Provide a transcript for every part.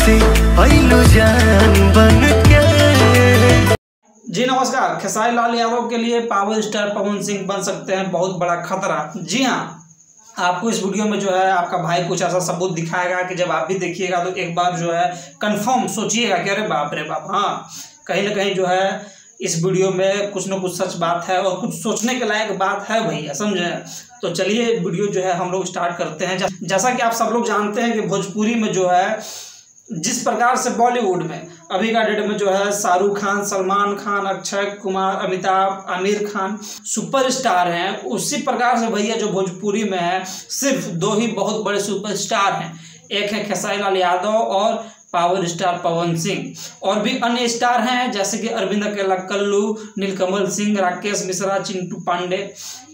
से आइलू जान बन के। जी नमस्कार। खेसारी लाल यादव के लिए पावर स्टार पवन सिंह बन सकते हैं बहुत बड़ा खतरा। जी हाँ, आपको इस वीडियो में जो है आपका भाई कुछ ऐसा सबूत दिखाएगा कि जब आप भी देखिएगा तो एक बार जो है कंफर्म सोचिएगा कि अरे बाप रे बाप, हाँ कहीं ना कहीं जो है इस वीडियो में कुछ ना कुछ सच बात है और कुछ सोचने के लायक बात है भैया, समझे। तो चलिए वीडियो जो है हम लोग स्टार्ट करते हैं। जैसा कि आप सब लोग जानते हैं कि भोजपुरी में जो है जिस प्रकार से बॉलीवुड में अभी का डेट में जो है शाहरुख खान, सलमान खान, अक्षय कुमार, अमिताभ, आमिर खान सुपरस्टार हैं, उसी प्रकार से भैया जो भोजपुरी में है सिर्फ दो ही बहुत बड़े सुपरस्टार हैं। एक है खेसारी लाल यादव और पावर स्टार पवन सिंह। और भी अन्य स्टार हैं जैसे कि अरविंद अकेला कल्लू, नीलकमल सिंह, राकेश मिश्रा, चिंटू पांडे।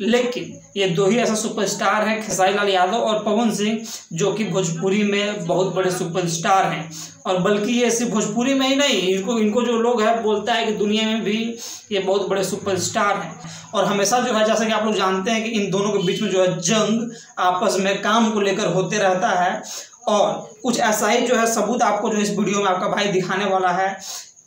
लेकिन ये दो ही ऐसा सुपरस्टार हैं, खेसारी लाल यादव और पवन सिंह, जो कि भोजपुरी में बहुत बड़े सुपरस्टार हैं। और बल्कि ये सिर्फ भोजपुरी में ही नहीं, इनको जो लोग है बोलता है कि दुनिया में भी ये बहुत बड़े सुपरस्टार हैं। और हमेशा जो है जैसा कि आप लोग जानते हैं कि इन दोनों के बीच में जो है जंग आपस में काम को लेकर होते रहता है। और कुछ ऐसा ही जो है सबूत आपको जो इस वीडियो में आपका भाई दिखाने वाला है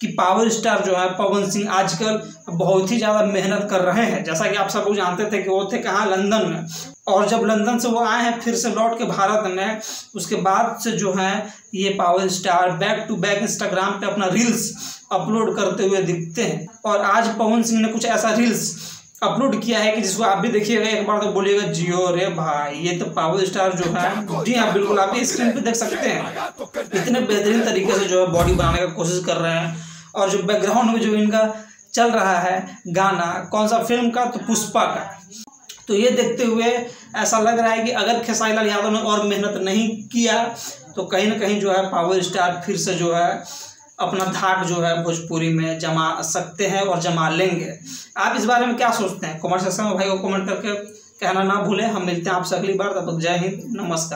कि पावर स्टार जो है पवन सिंह आजकल बहुत ही ज़्यादा मेहनत कर रहे हैं। जैसा कि आप सब लोग जानते थे कि वो थे कहाँ, लंदन में। और जब लंदन से वो आए हैं फिर से लौट के भारत में, उसके बाद से जो है ये power star back to back Instagram पे अपना रील्स अपलोड करते हुए दिखते हैं। और आज पवन सिंह ने कुछ ऐसा रील्स अपलोड किया है कि जिसको आप भी देखिएगा, एक बार तो बोलिएगा जियो रे भाई, ये तो पावर स्टार जो है। जी हाँ बिल्कुल, आप स्क्रीन पे देख सकते हैं इतने बेहतरीन तरीके से जो है बॉडी बनाने का कोशिश कर रहे हैं। और जो बैकग्राउंड में जो इनका चल रहा है गाना, कौन सा फिल्म का, तो पुष्पा का। तो ये देखते हुए ऐसा लग रहा है कि अगर खेसारी लाल यादव ने और मेहनत नहीं किया तो कहीं ना कहीं जो है पावर स्टार फिर से जो है अपना धाक जो है भोजपुरी में जमा सकते हैं और जमा लेंगे। आप इस बारे में क्या सोचते हैं? कमेंट सेक्शन में भाई को कमेंट करके कहना ना भूलें। हम मिलते हैं आपसे अगली बार, तब तक जय हिंद, नमस्कार।